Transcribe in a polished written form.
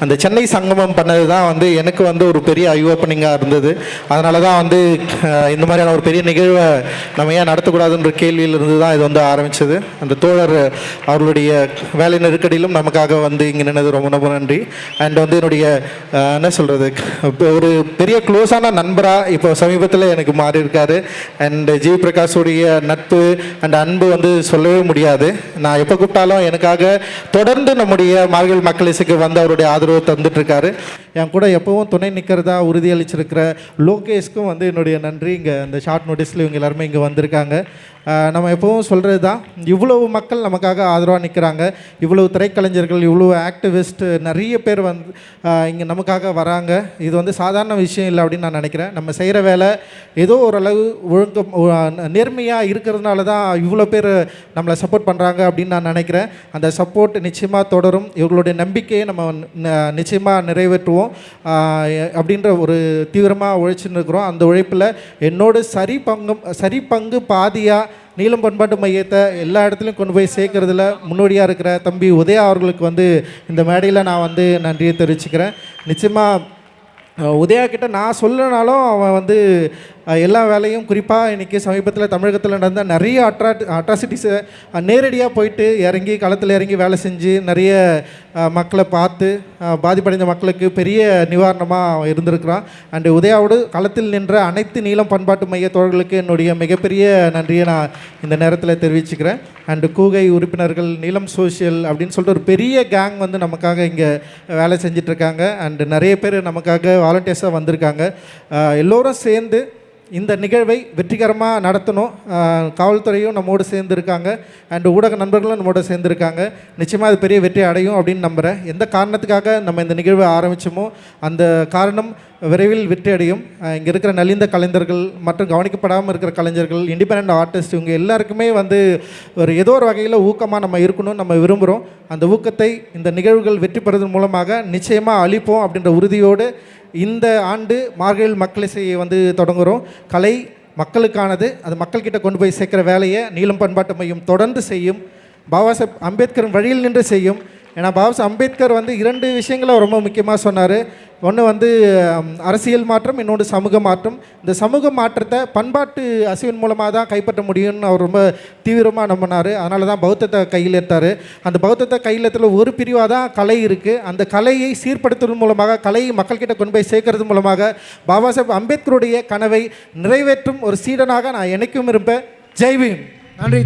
அந்த சென்னை சங்கமம் பண்ணது தான் வந்து எனக்கு வந்து ஒரு பெரிய ஐ ஓப்பனிங்காக இருந்தது. அதனால தான் வந்து இந்த மாதிரியான ஒரு பெரிய நிகழ்வை நம்ம ஏன் நடத்தக்கூடாதுன்ற கேள்வியிலிருந்து தான் இது வந்து ஆரம்பித்தது. அந்த தோழர் அவர்களுடைய வேலை நெருக்கடியிலும் நமக்காக வந்து இங்கே நின்னது ரொம்ப ரொம்ப நன்றி. அண்ட் வந்து என்னுடைய என்ன சொல்கிறது, ஒரு பெரிய க்ளோஸான நண்பராக இப்போ சமீபத்தில் எனக்கு மாறி இருக்காரு. அண்ட் ஜி பிரகாஷுடைய நட்பு அண்ட் அன்பு வந்து சொல்லவே முடியாது. நான் எப்போ கூப்பிட்டாலும் எனக்காக தொடர்ந்து நம்முடைய மார்கழி மக்கள் இசைக்கு வந்து அவருடைய ஆதரவு தந்துட்டுருக்காரு. என் கூட எப்போவும் துணை நிற்கிறதா உறுதியளிச்சிருக்கிற லோகேஷ்க்கும் வந்து என்னுடைய நன்றி. இங்கே அந்த ஷார்ட் நோட்டீஸில் இவங்க எல்லாருமே இங்கே வந்திருக்காங்க. நம்ம எப்போவும் சொல்கிறது தான், இவ்வளவு மக்கள் நமக்காக ஆதரவாக நிற்கிறாங்க, இவ்வளவு திரைக்கலைஞர்கள், இவ்வளோ ஆக்டிவிஸ்ட் நிறைய பேர் வந்து இங்கே நமக்காக வராங்க. இது வந்து சாதாரண விஷயம் இல்லை அப்படின்னு நான் நினைக்கிறேன். நம்ம செய்கிற வேலை ஏதோ ஓரளவு ஒழுக்கம் நேர்மையாக இருக்கிறதுனால தான் இவ்வளோ பேர் நம்மளை சப்போர்ட் பண்ணுறாங்க அப்படின்னு நான் நினைக்கிறேன். அந்த சப்போர்ட் நிச்சயமாக தொடரும். இவர்களுடைய நம்பிக்கையை நம்ம நிச்சயமாக நிறைவேற்றுவோம் அப்படின்ற ஒரு தீவிரமாக உழைச்சின்னு இருக்கிறோம். அந்த உழைப்பில் என்னோட சரி பங்கு பாதியாக நீலம் பண்பாட்டு மையத்தை எல்லா இடத்துலையும் கொண்டு போய் சேர்க்கறதுல முன்னோடியாக இருக்கிற தம்பி உதயா அவர்களுக்கு வந்து இந்த மேடையில் நான் வந்து நன்றியை தெரிவிச்சுக்கிறேன். நிச்சயமாக உதயா கிட்ட நான் சொல்லனாலும் அவன் வந்து எல்லா வேலையும், குறிப்பாக இன்றைக்கி சமீபத்தில் தமிழகத்தில் நடந்த நிறைய அட்ராசிட்டிஸை நேரடியாக போயிட்டு இறங்கி களத்தில் இறங்கி வேலை செஞ்சு நிறைய மக்களை பார்த்து பாதிப்படைந்த மக்களுக்கு பெரிய நிவாரணமாக இருந்திருக்கிறான். அண்டு உதயாவோடு களத்தில் நின்ற அனைத்து நீலம் பண்பாட்டு மைய தோழர்களுக்கு என்னுடைய மிகப்பெரிய நன்றியை நான் இந்த நேரத்தில் தெரிவிச்சுக்கிறேன். அண்டு கூகை உறுப்பினர்கள், நீலம் சோஷியல் அப்படின்னு சொல்லிட்டு ஒரு பெரிய கேங் வந்து நமக்காக இங்கே வேலை செஞ்சிட்ருக்காங்க. அண்டு நிறைய பேர் நமக்காக வாலண்டியர்ஸாக வந்திருக்காங்க. எல்லோரும் சேர்ந்து இந்த நிகழ்வை வெற்றிகரமாக நடத்தணும். காவல்துறையும் நம்மோடு சேர்ந்துருக்காங்க, அண்டு ஊடக நண்பர்களும் நம்மோடு சேர்ந்துருக்காங்க. நிச்சயமாக அது பெரிய வெற்றி அடையும் அப்படின்னு நம்புகிறேன். எந்த காரணத்துக்காக நம்ம இந்த நிகழ்வை ஆரம்பித்தோமோ அந்த காரணம் விரைவில் வெற்றி அடையும். இங்கே இருக்கிற நலிந்த கலைஞர்கள் மற்றும் கவனிக்கப்படாமல் இருக்கிற கலைஞர்கள், இண்டிபெண்ட் ஆர்டிஸ்ட், இவங்க எல்லாருக்குமே வந்து ஒரு ஏதோ ஒரு வகையில் ஊக்கமாக நம்ம இருக்கணும்னு நம்ம விரும்புகிறோம். அந்த ஊக்கத்தை இந்த நிகழ்வுகள் வெற்றி பெறுவதன் மூலமாக நிச்சயமாக அளிப்போம் அப்படின்ற உறுதியோடு இந்த ஆண்டு மார்கழி மக்கள் இசையை வந்து தொடங்குகிறோம். கலை மக்களுக்கானது, அது மக்கள்கிட்ட கொண்டு போய் சேர்க்குற வேலையை நீலம் பண்பாட்டு மையம் தொடர்ந்து செய்யும். பாபா சாஹேப் அம்பேத்கர் வழியில் நின்று செய்யும். ஏன்னா பாபா சாஹேப் அம்பேத்கர் வந்து 2 விஷயங்களை ரொம்ப முக்கியமாக சொன்னார். ஒன்று வந்து அரசியல் மாற்றம், இன்னொன்று சமூக மாற்றம். இந்த சமூக மாற்றத்தை பண்பாட்டு அசைவின் மூலமாக தான் கைப்பற்ற முடியும்னு அவர் ரொம்ப தீவிரமாக நம்பினார். அதனால தான் பௌத்தத்தை கையில் எடுத்தார். அந்த பௌத்தத்தை கையில் எடுத்துல ஒரு பிரிவாக தான் கலை இருக்குது. அந்த கலையை சீர்படுத்துவதன் மூலமாக, கலையை மக்கள்கிட்ட கொண்டு போய் சேர்க்கறது மூலமாக பாபா சாஹேப் அம்பேத்கருடைய கனவை நிறைவேற்றும் ஒரு சீடனாக நான் என்னைக்கும் இருப்பேன். ஜெய் பீம். நன்றி.